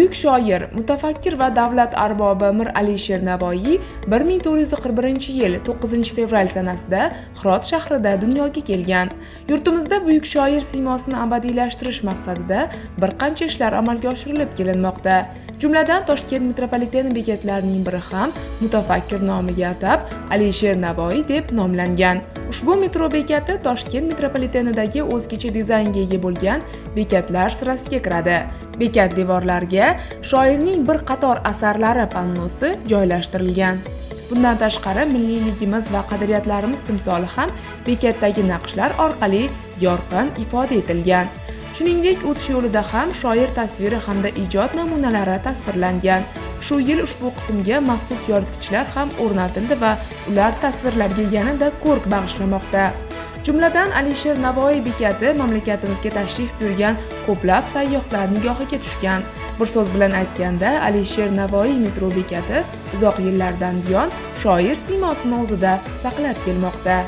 Buyuk shoir, mutafakkir va davlat arbobi Mir Alisher Navoiy 1441-yil 9-fevral sanasida Hirot shahrida dunyoga kelgan. Yurtimizda buyuk shoir siymosini abadiylashtirish maqsadida bir qancha ishlar amalga oshirilib kelinmoqda. Jumladan Toshkent metropoliteni bekatlarining biri ham mutafakkir nomiga atab Alisher Navoiy deb nomlangan. Ushbu metro bekati Toshkent metropolitenidagi o'zgacha dizaynga ega bo'lgan bekatlar sirasiga kiradi. Bekat devorlariga shoirning bir qator asarlari pannosi joylashtirilgan. Bundan tashqari milliyligimiz va qadriyatlarimiz timsoli ham bekatdagi naqshlar orqali yorqin ifoda etilgan. Shuningdek, o'tish yo'lida ham shoir tasviri hamda ijod namunalari tasvirlangan. Shu yil ushbu qismga maxsus yoritgichlar ham o'rnatildi va ular tasvirlarga yanada ko'rk bag'ishlamoqda. Jumladan Alisher Navoiy bekati mamlakatimizga tashrif buyurgan ko'plab sayyohlar nigohiga tushgan. Bir so'z bilan aytganda, Alisher Navoiy metro bekati uzoq yillardan buyon shoir siymosini o'zida saqlab kelmoqda.